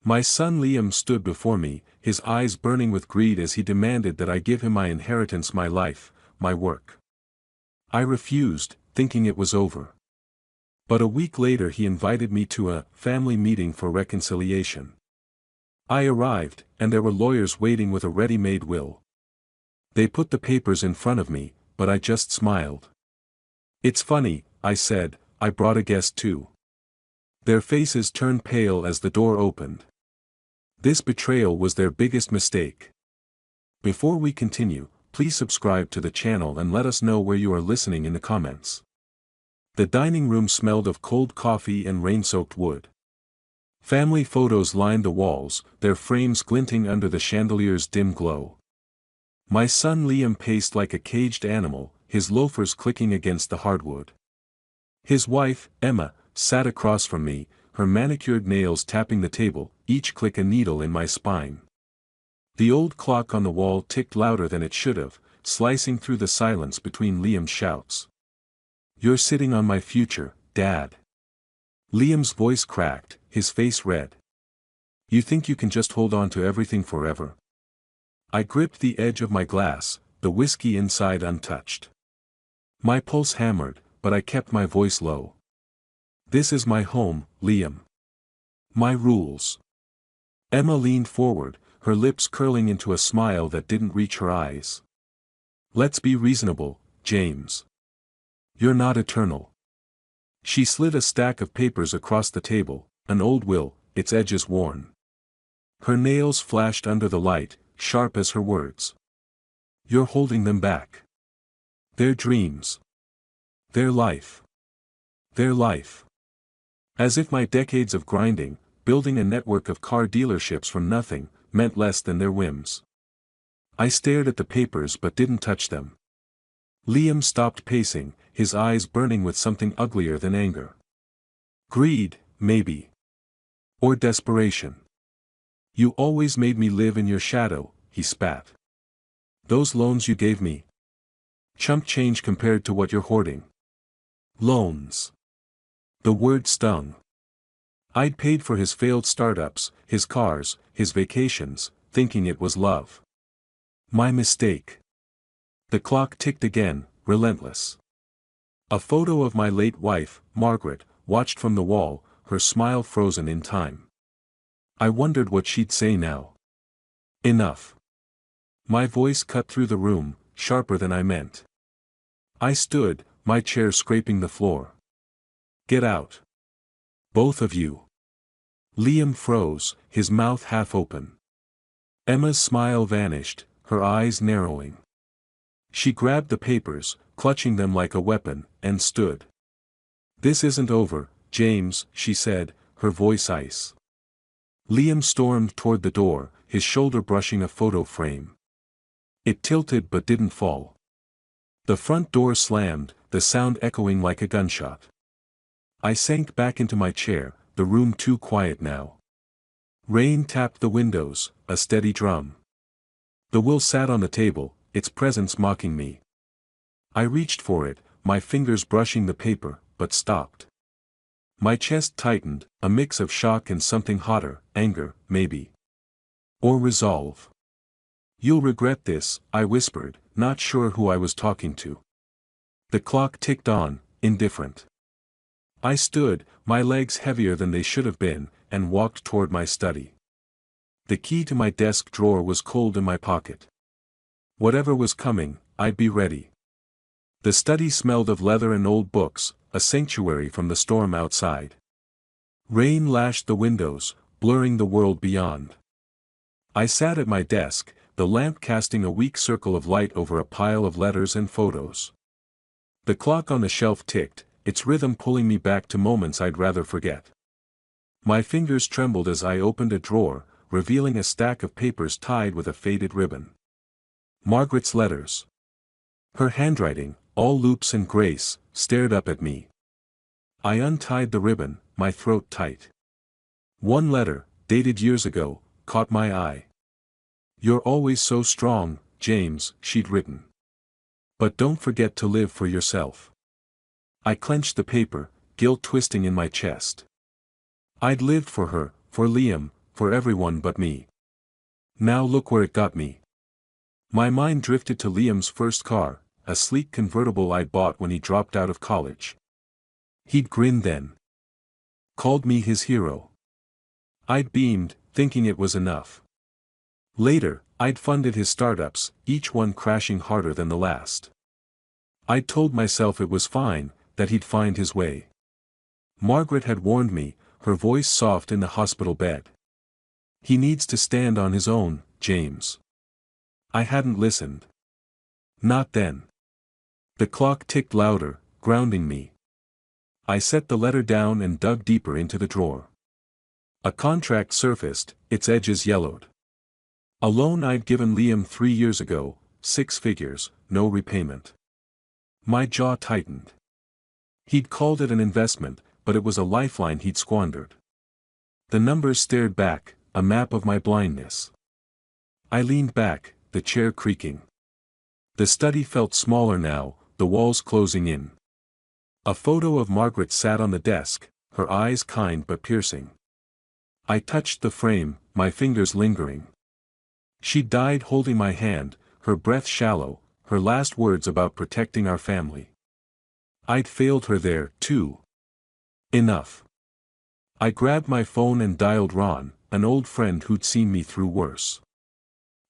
My son Liam stood before me, his eyes burning with greed as he demanded that I give him my inheritance, my life, my work. I refused, thinking it was over. But a week later he invited me to a family meeting for reconciliation. I arrived, and there were lawyers waiting with a ready-made will. They put the papers in front of me, but I just smiled. "It's funny," I said, "I brought a guest too." Their faces turned pale as the door opened. This betrayal was their biggest mistake. Before we continue, please subscribe to the channel and let us know where you are listening in the comments. The dining room smelled of cold coffee and rain-soaked wood. Family photos lined the walls, their frames glinting under the chandelier's dim glow. My son Liam paced like a caged animal, his loafers clicking against the hardwood. His wife, Emma, sat across from me, her manicured nails tapping the table, each click a needle in my spine. The old clock on the wall ticked louder than it should have, slicing through the silence between Liam's shouts. "You're sitting on my future, Dad." Liam's voice cracked, his face red. "You think you can just hold on to everything forever?" I gripped the edge of my glass, the whiskey inside untouched. My pulse hammered, but I kept my voice low. "This is my home, Liam. My rules." Emma leaned forward, her lips curling into a smile that didn't reach her eyes. "Let's be reasonable, James. You're not eternal." She slid a stack of papers across the table, an old will, its edges worn. Her nails flashed under the light, sharp as her words. "You're holding them back. Their dreams. Their life. Their life." As if my decades of grinding, building a network of car dealerships from nothing, meant less than their whims. I stared at the papers but didn't touch them. Liam stopped pacing, his eyes burning with something uglier than anger. "Greed, maybe. Or desperation. You always made me live in your shadow," he spat. "Those loans you gave me. Chump change compared to what you're hoarding." Loans. The word stung. I'd paid for his failed startups, his cars, his vacations, thinking it was love. My mistake. The clock ticked again, relentless. A photo of my late wife, Margaret, watched from the wall, her smile frozen in time. I wondered what she'd say now. "Enough." My voice cut through the room, sharper than I meant. I stood, my chair scraping the floor. "Get out. Both of you." Liam froze, his mouth half open. Emma's smile vanished, her eyes narrowing. She grabbed the papers, clutching them like a weapon, and stood. "This isn't over, James," she said, her voice ice. Liam stormed toward the door, his shoulder brushing a photo frame. It tilted but didn't fall. The front door slammed, the sound echoing like a gunshot. I sank back into my chair, the room too quiet now. Rain tapped the windows, a steady drum. The will sat on the table, its presence mocking me. I reached for it, my fingers brushing the paper, but stopped. My chest tightened, a mix of shock and something hotter, anger, maybe. Or resolve. "You'll regret this," I whispered, not sure who I was talking to. The clock ticked on, indifferent. I stood, my legs heavier than they should have been, and walked toward my study. The key to my desk drawer was cold in my pocket. Whatever was coming, I'd be ready. The study smelled of leather and old books, a sanctuary from the storm outside. Rain lashed the windows, blurring the world beyond. I sat at my desk, the lamp casting a weak circle of light over a pile of letters and photos. The clock on the shelf ticked, its rhythm pulling me back to moments I'd rather forget. My fingers trembled as I opened a drawer, revealing a stack of papers tied with a faded ribbon. Margaret's letters. Her handwriting, all loops and grace, stared up at me. I untied the ribbon, my throat tight. One letter, dated years ago, caught my eye. "You're always so strong, James," she'd written. "But don't forget to live for yourself." I clenched the paper, guilt twisting in my chest. I'd lived for her, for Liam, for everyone but me. Now look where it got me. My mind drifted to Liam's first car, a sleek convertible I'd bought when he dropped out of college. He'd grinned then. Called me his hero. I'd beamed, thinking it was enough. Later, I'd funded his startups, each one crashing harder than the last. I'd told myself it was fine, that he'd find his way. Margaret had warned me, her voice soft in the hospital bed. He needs to stand on his own, James. I hadn't listened. Not then. The clock ticked louder, grounding me. I set the letter down and dug deeper into the drawer. A contract surfaced, its edges yellowed. A loan I'd given Liam 3 years ago, 6 figures, no repayment. My jaw tightened. He'd called it an investment, but it was a lifeline he'd squandered. The numbers stared back, a map of my blindness. I leaned back, the chair creaking. The study felt smaller now, the walls closing in. A photo of Margaret sat on the desk, her eyes kind but piercing. I touched the frame, my fingers lingering. She died holding my hand, her breath shallow, her last words about protecting our family. I'd failed her there, too. Enough. I grabbed my phone and dialed Ron, an old friend who'd seen me through worse.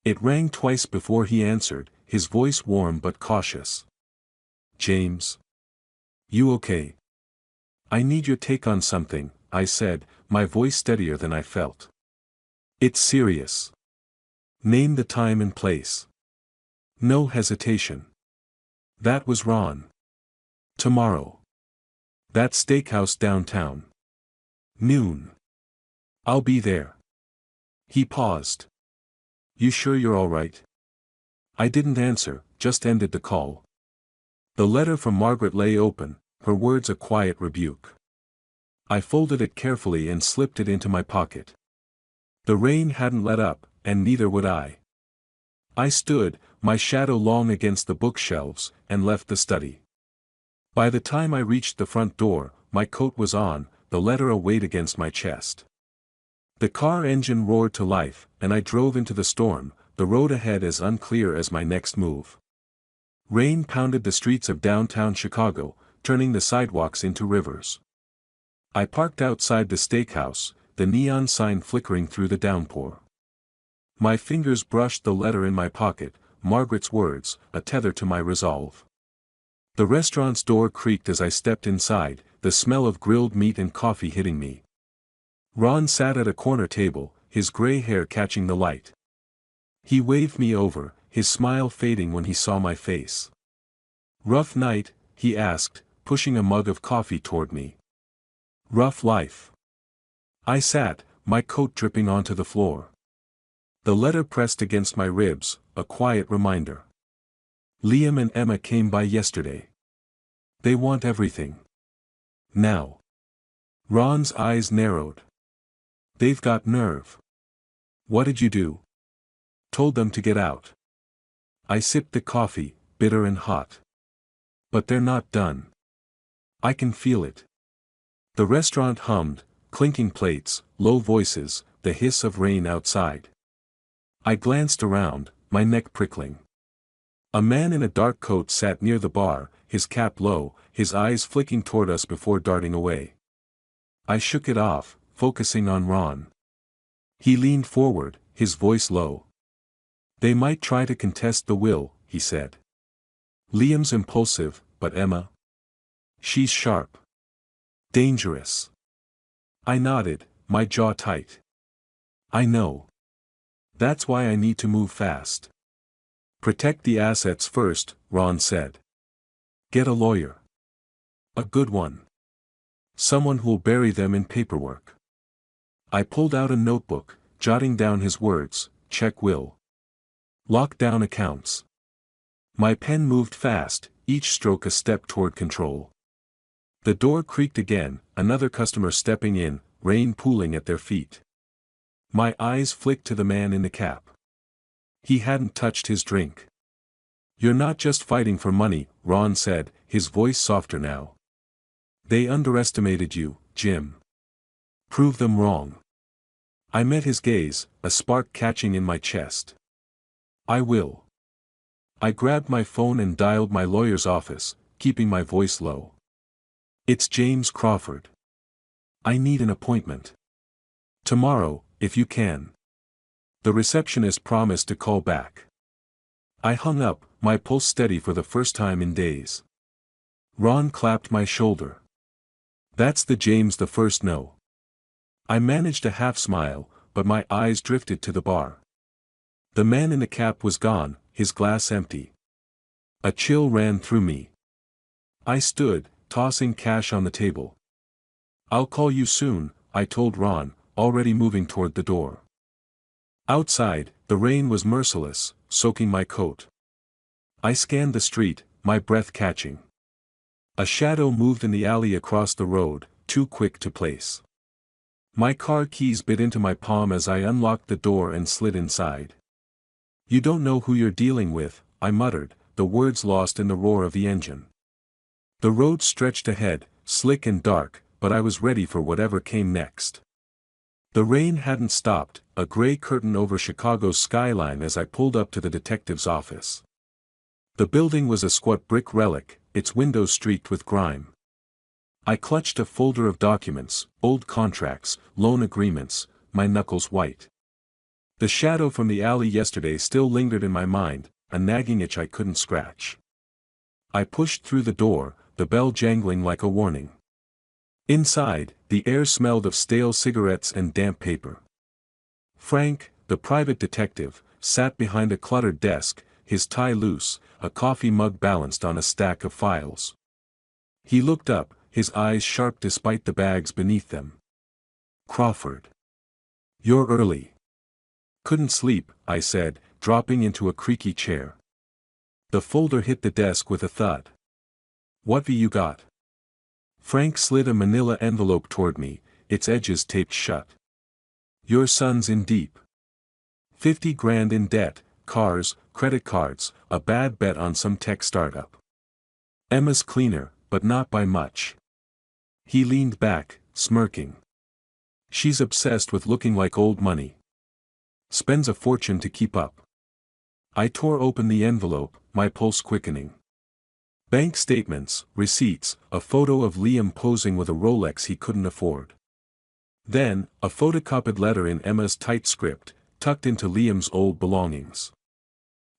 It rang twice before he answered, his voice warm but cautious. James. You okay? I need your take on something, I said, my voice steadier than I felt. It's serious. Name the time and place. No hesitation. That was Ron. Tomorrow. That steakhouse downtown. Noon. I'll be there. He paused. You sure you're all right? I didn't answer, just ended the call. The letter from Margaret lay open, her words a quiet rebuke. I folded it carefully and slipped it into my pocket. The rain hadn't let up, and neither would I. I stood, my shadow long against the bookshelves, and left the study. By the time I reached the front door, my coat was on, the letter a weight against my chest. The car engine roared to life, and I drove into the storm, the road ahead as unclear as my next move. Rain pounded the streets of downtown Chicago, turning the sidewalks into rivers. I parked outside the steakhouse, the neon sign flickering through the downpour. My fingers brushed the letter in my pocket, Margaret's words, a tether to my resolve. The restaurant's door creaked as I stepped inside, the smell of grilled meat and coffee hitting me. Ron sat at a corner table, his gray hair catching the light. He waved me over, his smile fading when he saw my face. Rough night, he asked, pushing a mug of coffee toward me. Rough life. I sat, my coat dripping onto the floor. The letter pressed against my ribs, a quiet reminder. Liam and Emma came by yesterday. They want everything. Now. Ron's eyes narrowed. They've got nerve. What did you do? Told them to get out. I sipped the coffee, bitter and hot. But they're not done. I can feel it. The restaurant hummed, clinking plates, low voices, the hiss of rain outside. I glanced around, my neck prickling. A man in a dark coat sat near the bar, his cap low, his eyes flicking toward us before darting away. I shook it off, focusing on Ron. He leaned forward, his voice low. They might try to contest the will, he said. Liam's impulsive, but Emma? She's sharp. Dangerous. I nodded, my jaw tight. I know. That's why I need to move fast. Protect the assets first, Ron said. Get a lawyer. A good one. Someone who'll bury them in paperwork. I pulled out a notebook, jotting down his words, check will. Lock down accounts. My pen moved fast, each stroke a step toward control. The door creaked again, another customer stepping in, rain pooling at their feet. My eyes flicked to the man in the cap. He hadn't touched his drink. You're not just fighting for money, Ron said, his voice softer now. They underestimated you, Jim. Prove them wrong. I met his gaze, a spark catching in my chest. I will. I grabbed my phone and dialed my lawyer's office, keeping my voice low. It's James Crawford. I need an appointment. Tomorrow, if you can. The receptionist promised to call back. I hung up, my pulse steady for the first time in days. Ron clapped my shoulder. That's the James the first no. I managed a half smile, but my eyes drifted to the bar. The man in the cap was gone, his glass empty. A chill ran through me. I stood, tossing cash on the table. I'll call you soon, I told Ron, already moving toward the door. Outside, the rain was merciless, soaking my coat. I scanned the street, my breath catching. A shadow moved in the alley across the road, too quick to place. My car keys bit into my palm as I unlocked the door and slid inside. You don't know who you're dealing with, I muttered, the words lost in the roar of the engine. The road stretched ahead, slick and dark, but I was ready for whatever came next. The rain hadn't stopped, a gray curtain over Chicago's skyline as I pulled up to the detective's office. The building was a squat brick relic, its windows streaked with grime. I clutched a folder of documents, old contracts, loan agreements, my knuckles white. The shadow from the alley yesterday still lingered in my mind, a nagging itch I couldn't scratch. I pushed through the door, the bell jangling like a warning. Inside, the air smelled of stale cigarettes and damp paper. Frank, the private detective, sat behind a cluttered desk, his tie loose, a coffee mug balanced on a stack of files. He looked up, his eyes sharp despite the bags beneath them. Crawford. You're early. Couldn't sleep, I said, dropping into a creaky chair. The folder hit the desk with a thud. What've you got? Frank slid a manila envelope toward me, its edges taped shut. Your son's in deep. 50 grand in debt, cars, credit cards, a bad bet on some tech startup. Emma's cleaner, but not by much. He leaned back, smirking. She's obsessed with looking like old money. Spends a fortune to keep up. I tore open the envelope, my pulse quickening. Bank statements, receipts, a photo of Liam posing with a Rolex he couldn't afford. Then, a photocopied letter in Emma's tight script, tucked into Liam's old belongings.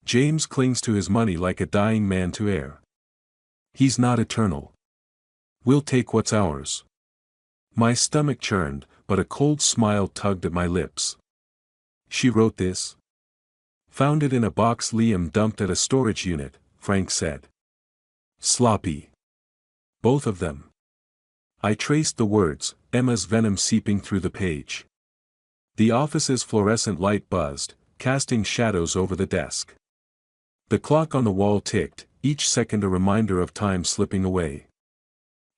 James clings to his money like a dying man to air. He's not eternal. We'll take what's ours. My stomach churned, but a cold smile tugged at my lips. She wrote this? Found it in a box Liam dumped at a storage unit, Frank said. Sloppy. Both of them. I traced the words, Emma's venom seeping through the page. The office's fluorescent light buzzed, casting shadows over the desk. The clock on the wall ticked, each second a reminder of time slipping away.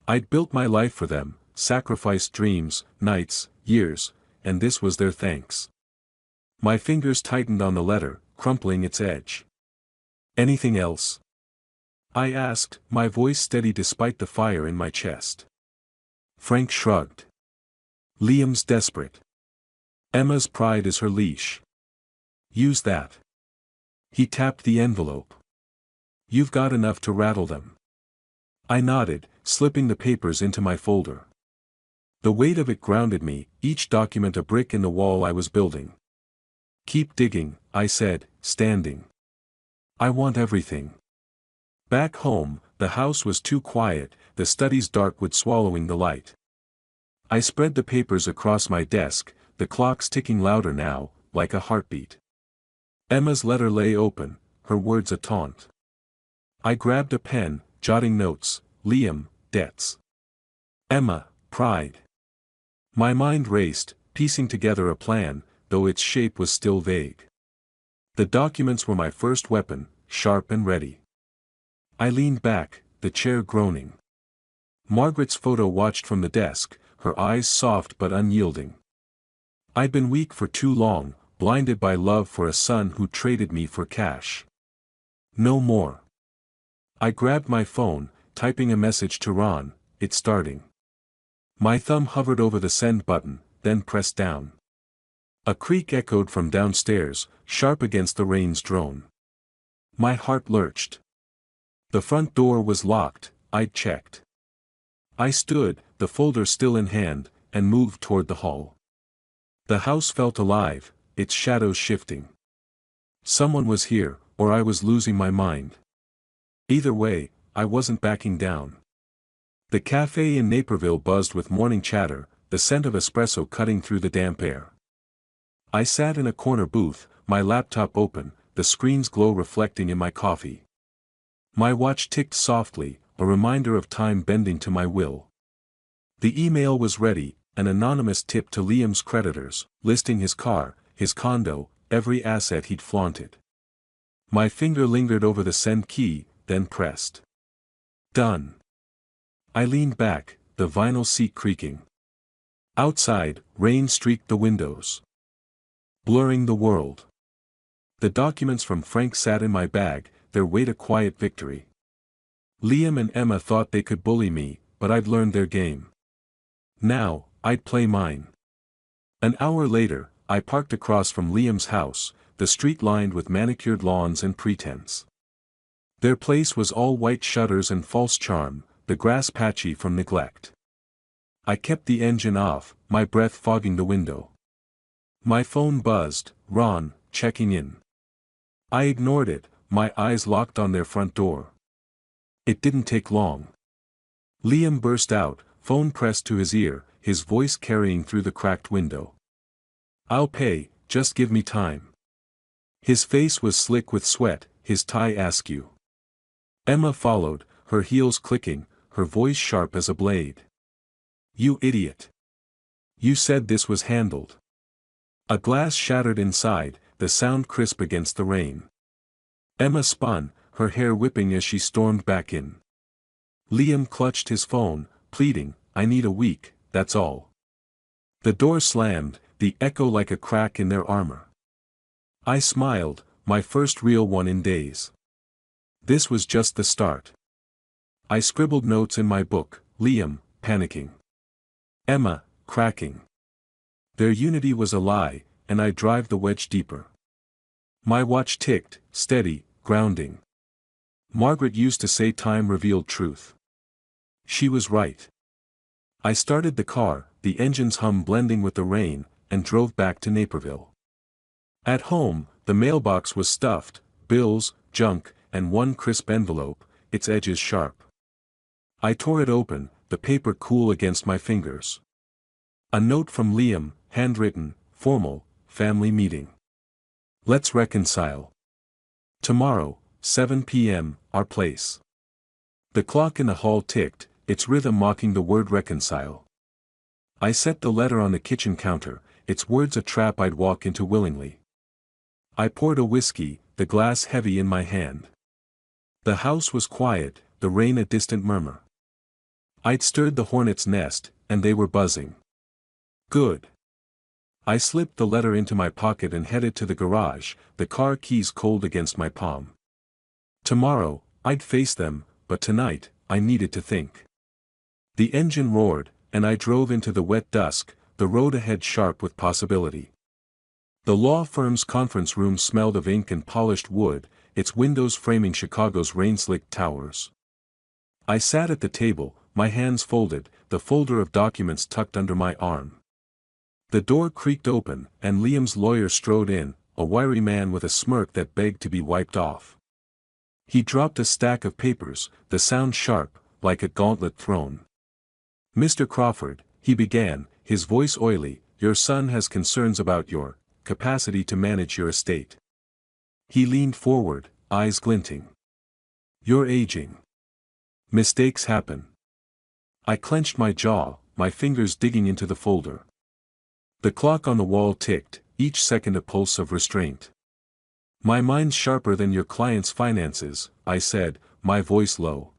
I'd built my life for them, sacrificed dreams, nights, years, and this was their thanks. My fingers tightened on the letter, crumpling its edge. Anything else? I asked, my voice steady despite the fire in my chest. Frank shrugged. Liam's desperate. Emma's pride is her leash. Use that. He tapped the envelope. You've got enough to rattle them. I nodded, slipping the papers into my folder. The weight of it grounded me, each document a brick in the wall I was building. Keep digging, I said, standing. I want everything. Back home, the house was too quiet, the study's dark with swallowing the light. I spread the papers across my desk, the clocks ticking louder now, like a heartbeat. Emma's letter lay open, her words a taunt. I grabbed a pen, jotting notes, Liam, debts. Emma, pride. My mind raced, piecing together a plan, though its shape was still vague. The documents were my first weapon, sharp and ready. I leaned back, the chair groaning. Margaret's photo watched from the desk, her eyes soft but unyielding. I'd been weak for too long, blinded by love for a son who traded me for cash. No more. I grabbed my phone, typing a message to Ron, it starting. My thumb hovered over the send button, then pressed down. A creak echoed from downstairs, sharp against the rain's drone. My heart lurched. The front door was locked, I'd checked. I stood, the folder still in hand, and moved toward the hall. The house felt alive, its shadows shifting. Someone was here, or I was losing my mind. Either way, I wasn't backing down. The cafe in Naperville buzzed with morning chatter, the scent of espresso cutting through the damp air. I sat in a corner booth, my laptop open, the screen's glow reflecting in my coffee. My watch ticked softly, a reminder of time bending to my will. The email was ready, an anonymous tip to Liam's creditors, listing his car, his condo, every asset he'd flaunted. My finger lingered over the send key, then pressed. Done. I leaned back, the vinyl seat creaking. Outside, rain streaked the windows, blurring the world. The documents from Frank sat in my bag, their weight a quiet victory. Liam and Emma thought they could bully me, but I'd learned their game. Now, I'd play mine. An hour later, I parked across from Liam's house, the street lined with manicured lawns and pretense. Their place was all white shutters and false charm, the grass patchy from neglect. I kept the engine off, my breath fogging the window. My phone buzzed, Ron, checking in. I ignored it, my eyes locked on their front door. It didn't take long. Liam burst out, phone pressed to his ear, his voice carrying through the cracked window. I'll pay, just give me time. His face was slick with sweat, his tie askew. Emma followed, her heels clicking, her voice sharp as a blade. You idiot. You said this was handled. A glass shattered inside, the sound crisp against the rain. Emma spun, her hair whipping as she stormed back in. Liam clutched his phone, pleading, I need a week, that's all. The door slammed, the echo like a crack in their armor. I smiled, my first real one in days. This was just the start. I scribbled notes in my book, Liam, panicking. Emma, cracking. Their unity was a lie, and I drive the wedge deeper. My watch ticked, steady, grounding. Margaret used to say time revealed truth. She was right. I started the car, the engine's hum blending with the rain, and drove back to Naperville. At home, the mailbox was stuffed, bills, junk, and one crisp envelope, its edges sharp. I tore it open, the paper cool against my fingers. A note from Liam, handwritten, formal, family meeting. Let's reconcile. Tomorrow, 7 p.m., our place. The clock in the hall ticked, its rhythm mocking the word reconcile. I set the letter on the kitchen counter, its words a trap I'd walk into willingly. I poured a whiskey, the glass heavy in my hand. The house was quiet, the rain a distant murmur. I'd stirred the hornet's nest, and they were buzzing. Good. I slipped the letter into my pocket and headed to the garage, the car keys cold against my palm. Tomorrow, I'd face them, but tonight, I needed to think. The engine roared, and I drove into the wet dusk, the road ahead sharp with possibility. The law firm's conference room smelled of ink and polished wood, its windows framing Chicago's rain-slicked towers. I sat at the table, my hands folded, the folder of documents tucked under my arm. The door creaked open, and Liam's lawyer strode in, a wiry man with a smirk that begged to be wiped off. He dropped a stack of papers, the sound sharp, like a gauntlet thrown. Mr. Crawford, he began, his voice oily, your son has concerns about your capacity to manage your estate. He leaned forward, eyes glinting. You're aging. Mistakes happen. I clenched my jaw, my fingers digging into the folder. The clock on the wall ticked, each second a pulse of restraint. My mind's sharper than your client's finances, I said, my voice low.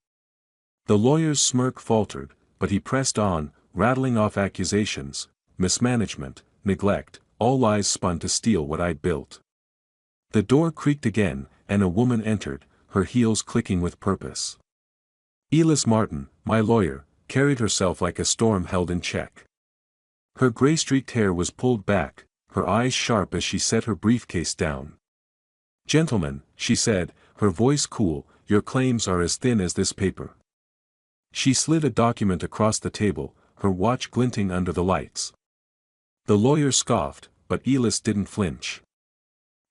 The lawyer's smirk faltered, but he pressed on, rattling off accusations, mismanagement, neglect, all lies spun to steal what I'd built. The door creaked again, and a woman entered, her heels clicking with purpose. Elis Martin, my lawyer, carried herself like a storm held in check. Her gray-streaked hair was pulled back, her eyes sharp as she set her briefcase down. "Gentlemen," she said, her voice cool, "your claims are as thin as this paper." She slid a document across the table, her watch glinting under the lights. The lawyer scoffed, but Elis didn't flinch.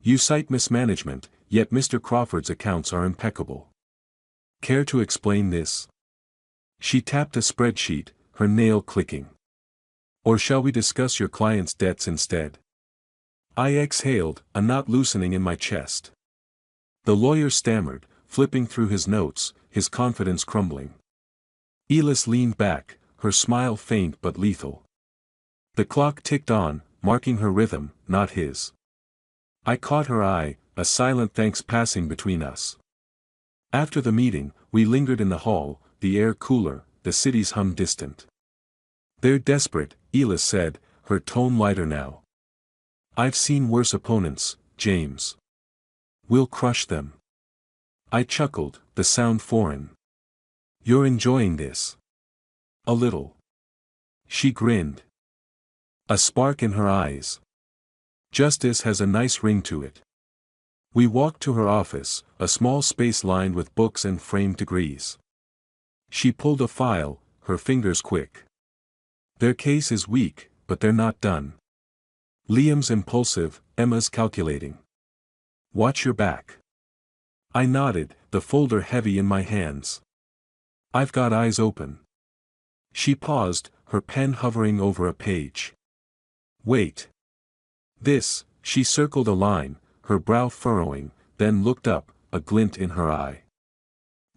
"You cite mismanagement, yet Mr. Crawford's accounts are impeccable. Care to explain this?" She tapped a spreadsheet, her nail clicking. "Or shall we discuss your client's debts instead?" I exhaled, a knot loosening in my chest. The lawyer stammered, flipping through his notes, his confidence crumbling. Elis leaned back, her smile faint but lethal. The clock ticked on, marking her rhythm, not his. I caught her eye, a silent thanks passing between us. After the meeting, we lingered in the hall, the air cooler, the city's hum distant. "They're desperate," Elis said, her tone lighter now. "I've seen worse opponents, James. We'll crush them." I chuckled, the sound foreign. "You're enjoying this?" "A little." She grinned. A spark in her eyes. "Justice has a nice ring to it." We walked to her office, a small space lined with books and framed degrees. She pulled a file, her fingers quick. "Their case is weak, but they're not done. Liam's impulsive, Emma's calculating. Watch your back." I nodded, the folder heavy in my hands. "I've got eyes open." She paused, her pen hovering over a page. "Wait. This," she circled a line, her brow furrowing, then looked up, a glint in her eye.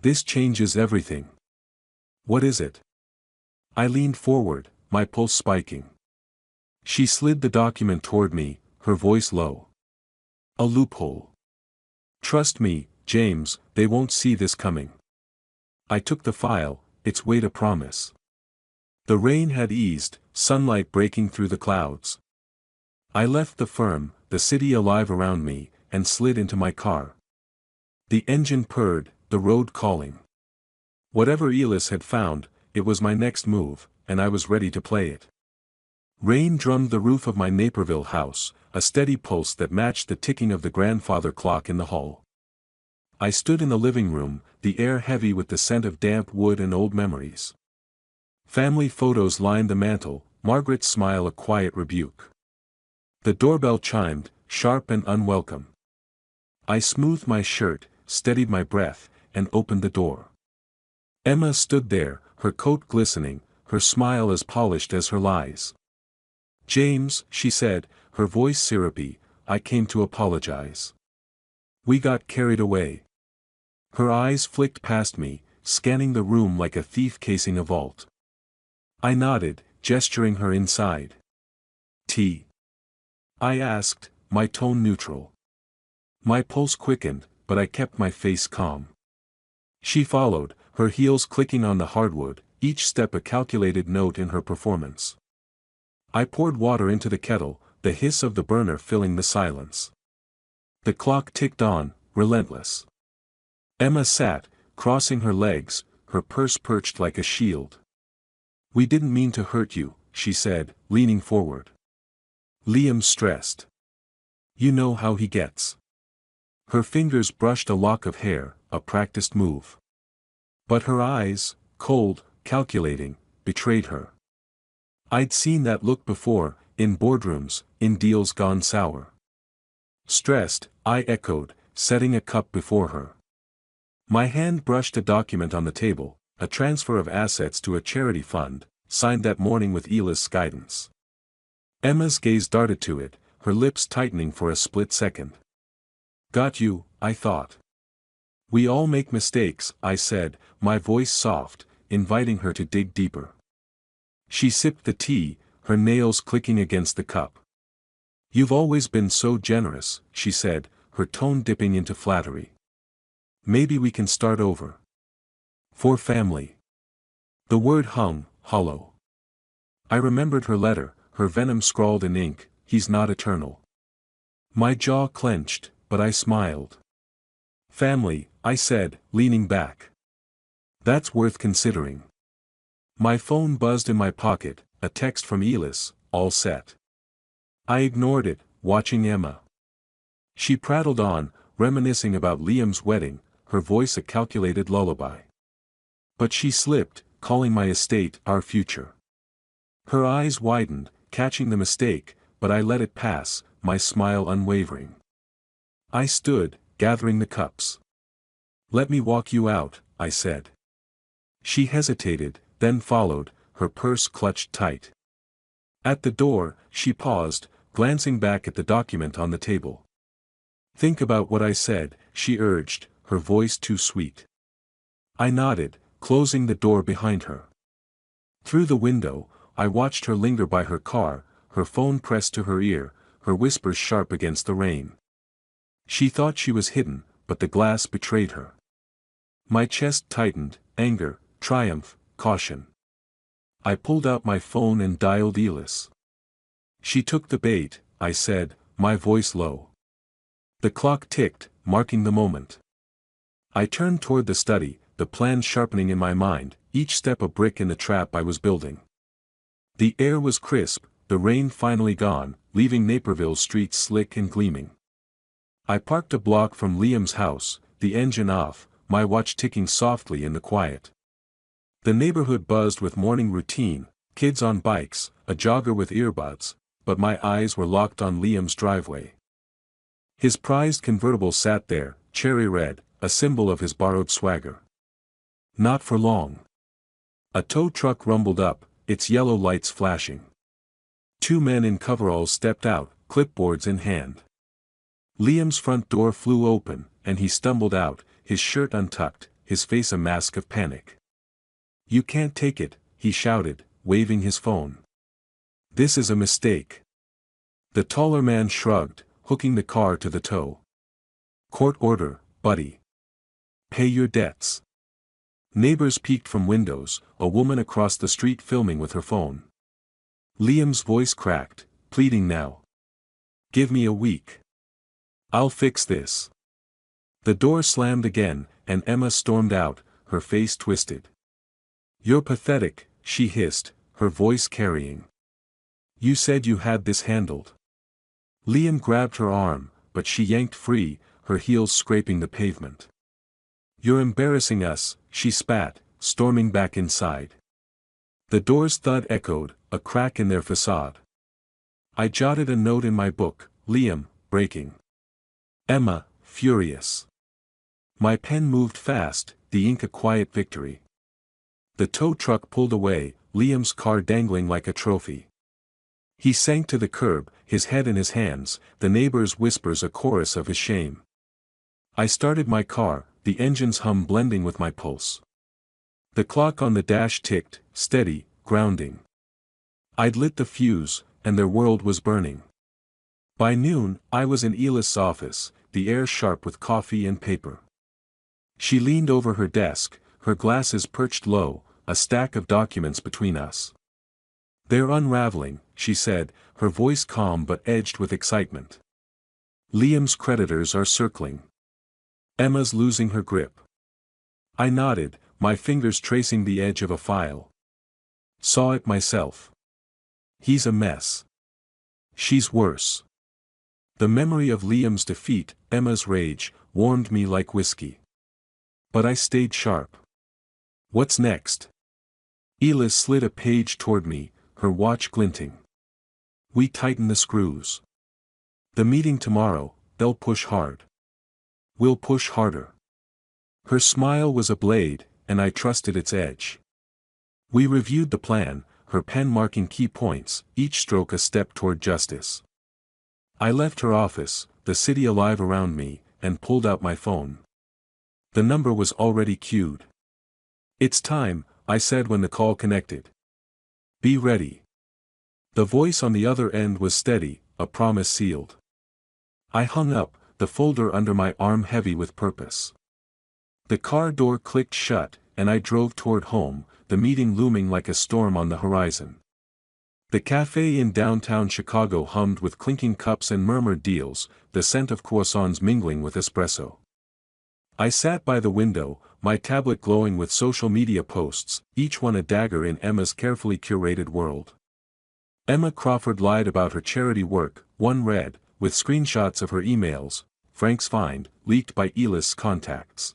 "This changes everything." "What is it?" I leaned forward, my pulse spiking. She slid the document toward me, her voice low. "A loophole. Trust me, James, they won't see this coming." I took the file, its weight a promise. The rain had eased, sunlight breaking through the clouds. I left the firm, the city alive around me, and slid into my car. The engine purred, the road calling. Whatever Elis had found, it was my next move, and I was ready to play it. Rain drummed the roof of my Naperville house, a steady pulse that matched the ticking of the grandfather clock in the hall. I stood in the living room, the air heavy with the scent of damp wood and old memories. Family photos lined the mantel, Margaret's smile a quiet rebuke. The doorbell chimed, sharp and unwelcome. I smoothed my shirt, steadied my breath, and opened the door. Emma stood there, her coat glistening, her smile as polished as her lies. "James," she said, her voice syrupy, "I came to apologize. We got carried away." Her eyes flicked past me, scanning the room like a thief casing a vault. I nodded, gesturing her inside. "Tea?" I asked, my tone neutral. My pulse quickened, but I kept my face calm. She followed, her heels clicking on the hardwood, each step a calculated note in her performance. I poured water into the kettle, the hiss of the burner filling the silence. The clock ticked on, relentless. Emma sat, crossing her legs, her purse perched like a shield. "We didn't mean to hurt you," she said, leaning forward. "Liam's stressed. You know how he gets." Her fingers brushed a lock of hair, a practiced move. But her eyes, cold, calculating, betrayed her. I'd seen that look before, in boardrooms, in deals gone sour. "Stressed," I echoed, setting a cup before her. My hand brushed a document on the table, a transfer of assets to a charity fund, signed that morning with Elis' guidance. Emma's gaze darted to it, her lips tightening for a split second. "Got you," I thought. "We all make mistakes," I said, my voice soft, inviting her to dig deeper. She sipped the tea, her nails clicking against the cup. "You've always been so generous," she said, her tone dipping into flattery. "Maybe we can start over. For family." The word hung, hollow. I remembered her letter, her venom scrawled in ink, "He's not eternal." My jaw clenched, but I smiled. "Family," I said, leaning back. "That's worth considering." My phone buzzed in my pocket, a text from Elis, "All set." I ignored it, watching Emma. She prattled on, reminiscing about Liam's wedding, her voice a calculated lullaby. But she slipped, calling my estate our future. Her eyes widened, catching the mistake, but I let it pass, my smile unwavering. I stood, gathering the cups. "Let me walk you out," I said. She hesitated, then followed, her purse clutched tight. At the door, she paused, glancing back at the document on the table. "Think about what I said," she urged, her voice too sweet. I nodded, closing the door behind her. Through the window, I watched her linger by her car, her phone pressed to her ear, her whispers sharp against the rain. She thought she was hidden, but the glass betrayed her. My chest tightened, anger, triumph, caution. I pulled out my phone and dialed Elis. "She took the bait," I said, my voice low. The clock ticked, marking the moment. I turned toward the study, the plan sharpening in my mind, each step a brick in the trap I was building. The air was crisp, the rain finally gone, leaving Naperville's streets slick and gleaming. I parked a block from Liam's house, the engine off, my watch ticking softly in the quiet. The neighborhood buzzed with morning routine, kids on bikes, a jogger with earbuds, but my eyes were locked on Liam's driveway. His prized convertible sat there, cherry red, a symbol of his borrowed swagger. Not for long. A tow truck rumbled up, its yellow lights flashing. Two men in coveralls stepped out, clipboards in hand. Liam's front door flew open, and he stumbled out, his shirt untucked, his face a mask of panic. "You can't take it," he shouted, waving his phone. "This is a mistake." The taller man shrugged, hooking the car to the tow. "Court order, buddy. Pay your debts." Neighbors peeked from windows, a woman across the street filming with her phone. Liam's voice cracked, pleading now. "Give me a week. I'll fix this." The door slammed again, and Emma stormed out, her face twisted. "You're pathetic," she hissed, her voice carrying. "You said you had this handled." Liam grabbed her arm, but she yanked free, her heels scraping the pavement. "You're embarrassing us," she spat, storming back inside. The door's thud echoed, a crack in their facade. I jotted a note in my book, "Liam, breaking." Emma, furious. My pen moved fast, the ink a quiet victory. The tow truck pulled away, Liam's car dangling like a trophy. He sank to the curb, his head in his hands, the neighbors' whispers a chorus of his shame. I started my car, the engine's hum blending with my pulse. The clock on the dash ticked, steady, grounding. I'd lit the fuse, and their world was burning. By noon, I was in Elis' office, the air sharp with coffee and paper. She leaned over her desk, her glasses perched low, a stack of documents between us. "They're unraveling," she said, her voice calm but edged with excitement. "Liam's creditors are circling. Emma's losing her grip." I nodded, my fingers tracing the edge of a file. "Saw it myself. He's a mess. She's worse." The memory of Liam's defeat, Emma's rage, warmed me like whiskey. But I stayed sharp. "What's next?" Elis slid a page toward me, her watch glinting. "We tighten the screws. The meeting tomorrow, they'll push hard. We'll push harder." Her smile was a blade, and I trusted its edge. We reviewed the plan, her pen marking key points, each stroke a step toward justice. I left her office, the city alive around me, and pulled out my phone. The number was already queued. "It's time," I said when the call connected. "Be ready." The voice on the other end was steady, a promise sealed. I hung up, the folder under my arm heavy with purpose. The car door clicked shut, and I drove toward home, the meeting looming like a storm on the horizon. The cafe in downtown Chicago hummed with clinking cups and murmured deals, the scent of croissants mingling with espresso. I sat by the window, my tablet glowing with social media posts, each one a dagger in Emma's carefully curated world. Emma Crawford lied about her charity work, one read, with screenshots of her emails, Frank's find, leaked by Elis contacts.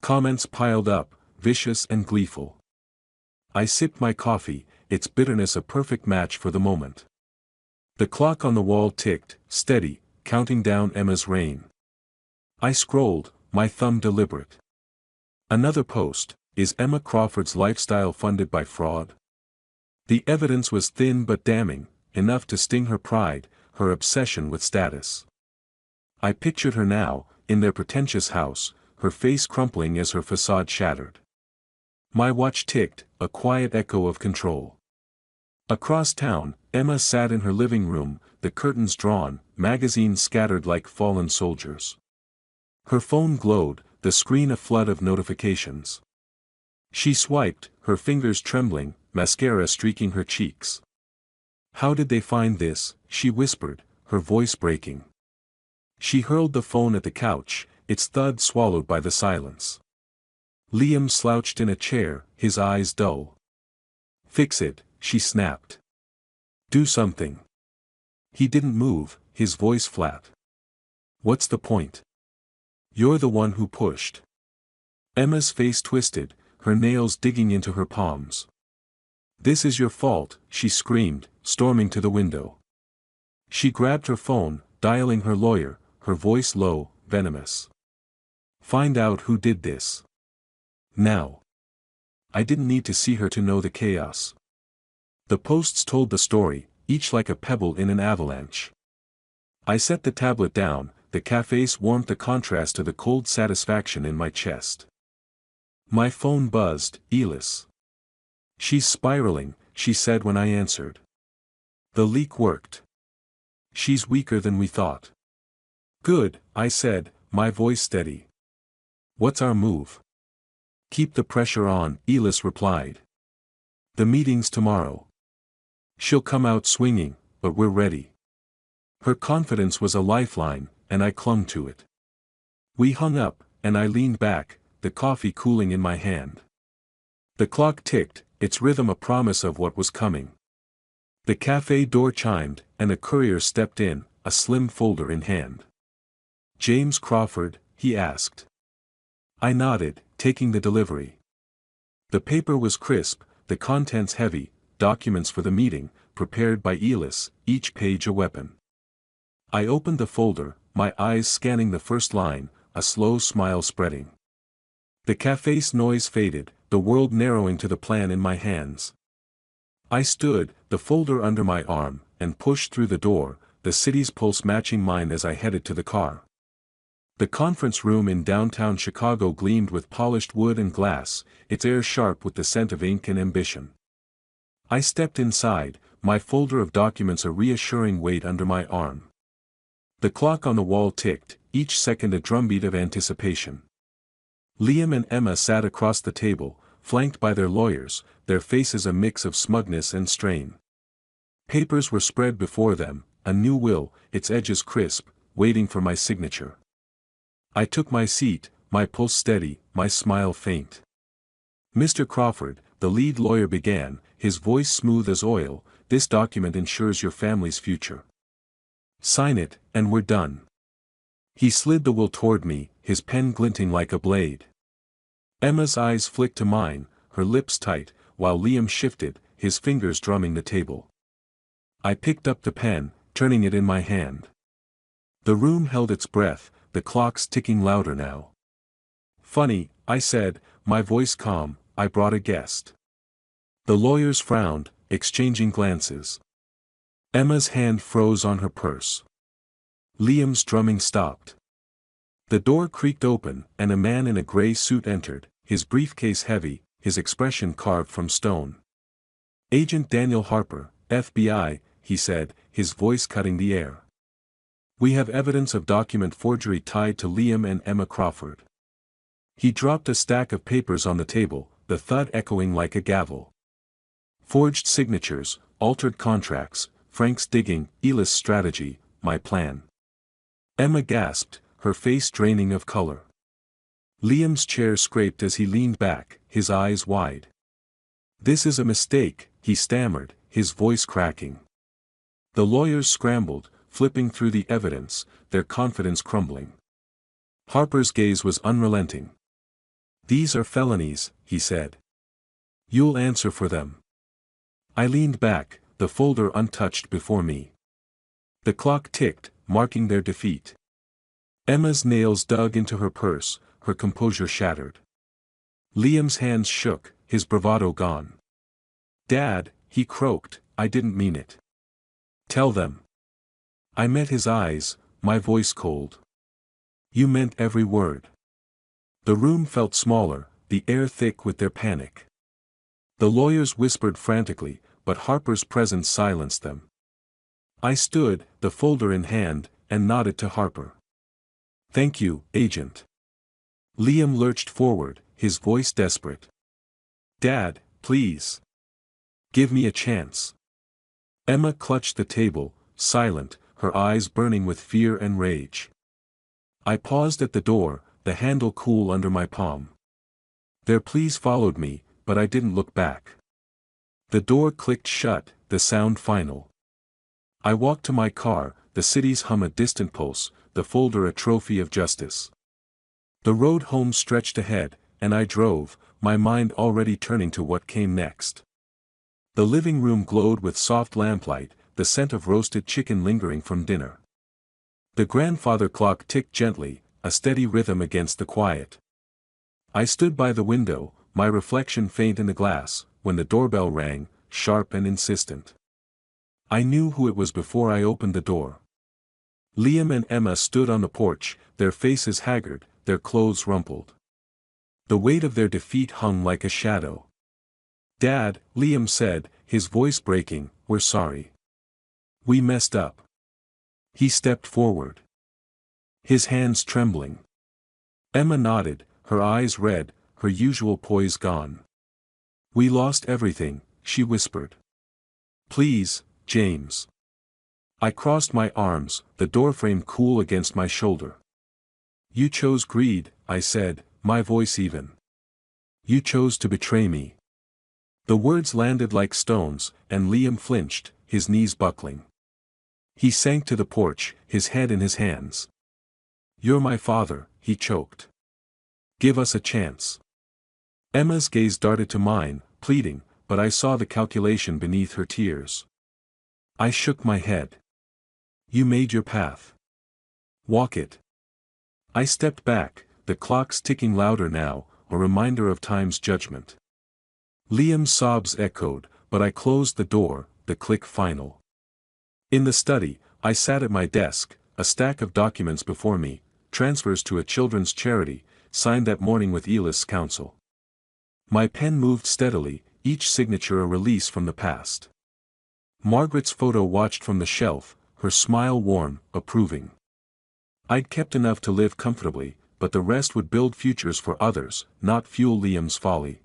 Comments piled up, vicious and gleeful. I sipped my coffee, its bitterness a perfect match for the moment. The clock on the wall ticked, steady, counting down Emma's reign. I scrolled, my thumb deliberate. Another post, is Emma Crawford's lifestyle funded by fraud? The evidence was thin but damning, enough to sting her pride, her obsession with status. I pictured her now, in their pretentious house, her face crumpling as her facade shattered. My watch ticked, a quiet echo of control. Across town, Emma sat in her living room, the curtains drawn, magazines scattered like fallen soldiers. Her phone glowed, the screen a flood of notifications. She swiped, her fingers trembling, mascara streaking her cheeks. "How did they find this?" she whispered, her voice breaking. She hurled the phone at the couch, its thud swallowed by the silence. Liam slouched in a chair, his eyes dull. "Fix it," she snapped. "Do something." He didn't move, his voice flat. "What's the point? You're the one who pushed." Emma's face twisted, her nails digging into her palms. "This is your fault," she screamed, storming to the window. She grabbed her phone, dialing her lawyer, her voice low, venomous. "Find out who did this. Now." I didn't need to see her to know the chaos. The posts told the story, each like a pebble in an avalanche. I set the tablet down, the cafe's warmth a contrast to the cold satisfaction in my chest. My phone buzzed, Elis. "She's spiraling," she said when I answered. "The leak worked. She's weaker than we thought." "Good," I said, my voice steady. "What's our move?" "Keep the pressure on," Elis replied. "The meeting's tomorrow. She'll come out swinging, but we're ready." Her confidence was a lifeline, and I clung to it. We hung up, and I leaned back, the coffee cooling in my hand. The clock ticked, its rhythm a promise of what was coming. The cafe door chimed, and a courier stepped in, a slim folder in hand. "James Crawford?" he asked. I nodded, taking the delivery. The paper was crisp, the contents heavy, documents for the meeting, prepared by Elis, each page a weapon. I opened the folder, my eyes scanning the first line, a slow smile spreading. The cafe's noise faded, the world narrowing to the plan in my hands. I stood, the folder under my arm, and pushed through the door, the city's pulse matching mine as I headed to the car. The conference room in downtown Chicago gleamed with polished wood and glass, its air sharp with the scent of ink and ambition. I stepped inside, my folder of documents a reassuring weight under my arm. The clock on the wall ticked, each second a drumbeat of anticipation. Liam and Emma sat across the table, flanked by their lawyers, their faces a mix of smugness and strain. Papers were spread before them, a new will, its edges crisp, waiting for my signature. I took my seat, my pulse steady, my smile faint. "Mr. Crawford," the lead lawyer began, his voice smooth as oil, "this document ensures your family's future. Sign it, and we're done." He slid the will toward me, his pen glinting like a blade. Emma's eyes flicked to mine, her lips tight, while Liam shifted, his fingers drumming the table. I picked up the pen, turning it in my hand. The room held its breath, the clocks ticking louder now. "Funny," I said, my voice calm, "I brought a guest." The lawyers frowned, exchanging glances. Emma's hand froze on her purse. Liam's drumming stopped. The door creaked open, and a man in a gray suit entered, his briefcase heavy, his expression carved from stone. "Agent Daniel Harper, FBI," he said, his voice cutting the air. "We have evidence of document forgery tied to Liam and Emma Crawford." He dropped a stack of papers on the table, the thud echoing like a gavel. "Forged signatures, altered contracts, Frank's digging, Elis strategy, my plan." Emma gasped, her face draining of color. Liam's chair scraped as he leaned back, his eyes wide. "This is a mistake," he stammered, his voice cracking. The lawyers scrambled, flipping through the evidence, their confidence crumbling. Harper's gaze was unrelenting. "These are felonies," he said. "You'll answer for them." I leaned back, the folder untouched before me. The clock ticked, marking their defeat. Emma's nails dug into her purse, her composure shattered. Liam's hands shook, his bravado gone. "Dad," he croaked, "I didn't mean it." "Tell them." I met his eyes, my voice cold. "You meant every word." The room felt smaller, the air thick with their panic. The lawyers whispered frantically, but Harper's presence silenced them. I stood, the folder in hand, and nodded to Harper. "Thank you, Agent." Liam lurched forward, his voice desperate. "Dad, please. Give me a chance." Emma clutched the table, silent, her eyes burning with fear and rage. I paused at the door, the handle cool under my palm. Their pleas followed me, but I didn't look back. The door clicked shut, the sound final. I walked to my car, the city's hum a distant pulse, the folder a trophy of justice. The road home stretched ahead, and I drove, my mind already turning to what came next. The living room glowed with soft lamplight, the scent of roasted chicken lingering from dinner. The grandfather clock ticked gently, a steady rhythm against the quiet. I stood by the window, my reflection faint in the glass, when the doorbell rang, sharp and insistent. I knew who it was before I opened the door. Liam and Emma stood on the porch, their faces haggard, their clothes rumpled. The weight of their defeat hung like a shadow. "Dad," Liam said, his voice breaking, "we're sorry. We messed up." He stepped forward, his hands trembling. Emma nodded, her eyes red, her usual poise gone. "We lost everything," she whispered. "Please, James." I crossed my arms, the doorframe cool against my shoulder. "You chose greed," I said, my voice even. "You chose to betray me." The words landed like stones, and Liam flinched, his knees buckling. He sank to the porch, his head in his hands. "You're my father," he choked. "Give us a chance." Emma's gaze darted to mine, pleading, but I saw the calculation beneath her tears. I shook my head. "You made your path. Walk it." I stepped back, the clocks ticking louder now, a reminder of time's judgment. Liam's sobs echoed, but I closed the door, the click final. In the study, I sat at my desk, a stack of documents before me, transfers to a children's charity, signed that morning with Elis counsel. My pen moved steadily, each signature a release from the past. Margaret's photo watched from the shelf, her smile warm, approving. I'd kept enough to live comfortably, but the rest would build futures for others, not fuel Liam's folly.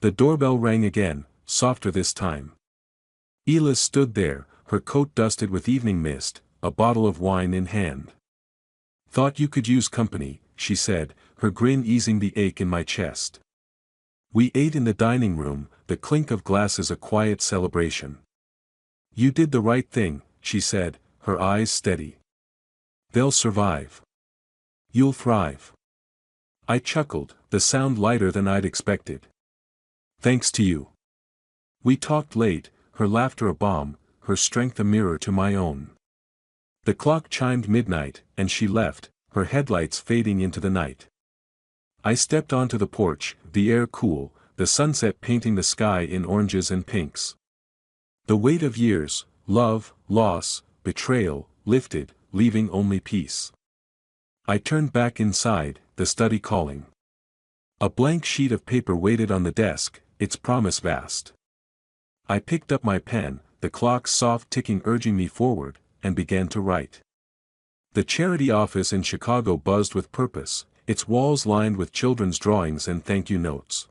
The doorbell rang again, softer this time. Elis stood there, her coat dusted with evening mist, a bottle of wine in hand. "Thought you could use company," she said, her grin easing the ache in my chest. We ate in the dining room, the clink of glasses a quiet celebration. "You did the right thing," she said, her eyes steady. "They'll survive. You'll thrive." I chuckled, the sound lighter than I'd expected. "Thanks to you." We talked late, her laughter a balm, her strength a mirror to my own. The clock chimed midnight, and she left, her headlights fading into the night. I stepped onto the porch, the air cool, the sunset painting the sky in oranges and pinks. The weight of years, love, loss, betrayal, lifted, leaving only peace. I turned back inside, the study calling. A blank sheet of paper waited on the desk, its promise vast. I picked up my pen, the clock's soft ticking urging me forward, and began to write. The charity office in Chicago buzzed with purpose, its walls lined with children's drawings and thank you notes.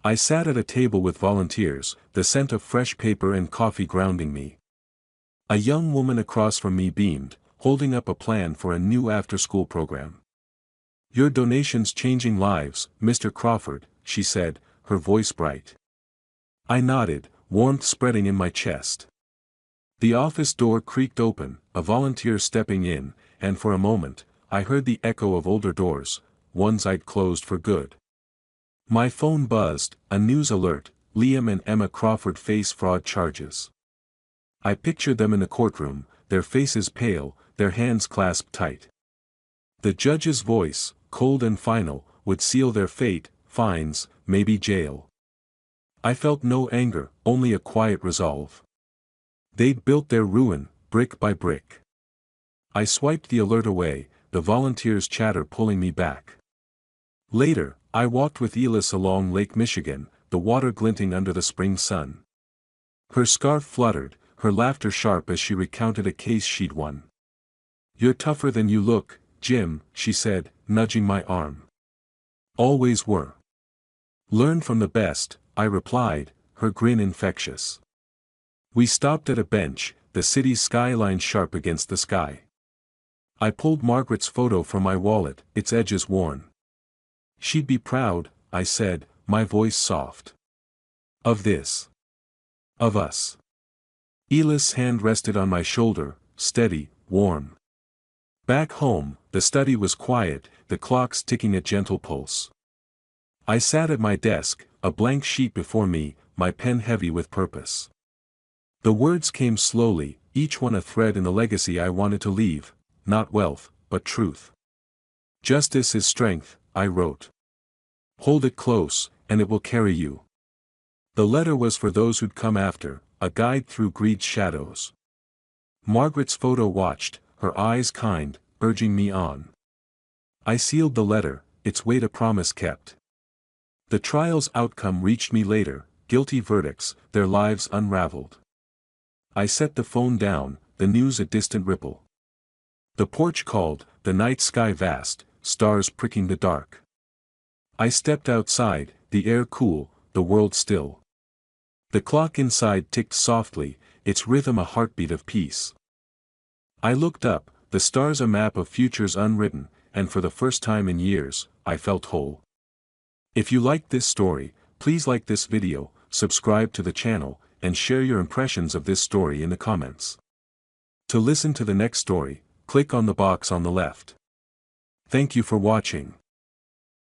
I sat at a table with volunteers, the scent of fresh paper and coffee grounding me. A young woman across from me beamed, holding up a plan for a new after-school program. "Your donation's changing lives, Mr. Crawford," she said, her voice bright. I nodded, warmth spreading in my chest. The office door creaked open, a volunteer stepping in, and for a moment, I heard the echo of older doors, ones I'd closed for good. My phone buzzed, a news alert: Liam and Emma Crawford face fraud charges. I pictured them in the courtroom, their faces pale, their hands clasped tight. The judge's voice, cold and final, would seal their fate: fines, maybe jail. I felt no anger, only a quiet resolve. They'd built their ruin, brick by brick. I swiped the alert away, the volunteers' chatter pulling me back. Later, I walked with Elis along Lake Michigan, the water glinting under the spring sun. Her scarf fluttered, her laughter sharp as she recounted a case she'd won. "You're tougher than you look, Jim," she said, nudging my arm. "Always were." "Learn from the best," I replied, her grin infectious. We stopped at a bench, the city's skyline sharp against the sky. I pulled Margaret's photo from my wallet, its edges worn. "She'd be proud," I said, my voice soft. "Of this. Of us." Elis' hand rested on my shoulder, steady, warm. Back home, the study was quiet, the clocks ticking a gentle pulse. I sat at my desk, a blank sheet before me, my pen heavy with purpose. The words came slowly, each one a thread in the legacy I wanted to leave, not wealth, but truth. "Justice is strength," I wrote. "Hold it close, and it will carry you." The letter was for those who'd come after, a guide through greed's shadows. Margaret's photo watched, her eyes kind, urging me on. I sealed the letter, its weight a promise kept. The trial's outcome reached me later, guilty verdicts, their lives unraveled. I set the phone down, the news a distant ripple. The porch called, the night sky vast, stars pricking the dark. I stepped outside, the air cool, the world still. The clock inside ticked softly, its rhythm a heartbeat of peace. I looked up, the stars a map of futures unwritten, and for the first time in years, I felt whole. If you liked this story, please like this video, subscribe to the channel, and share your impressions of this story in the comments. To listen to the next story, click on the box on the left. Thank you for watching.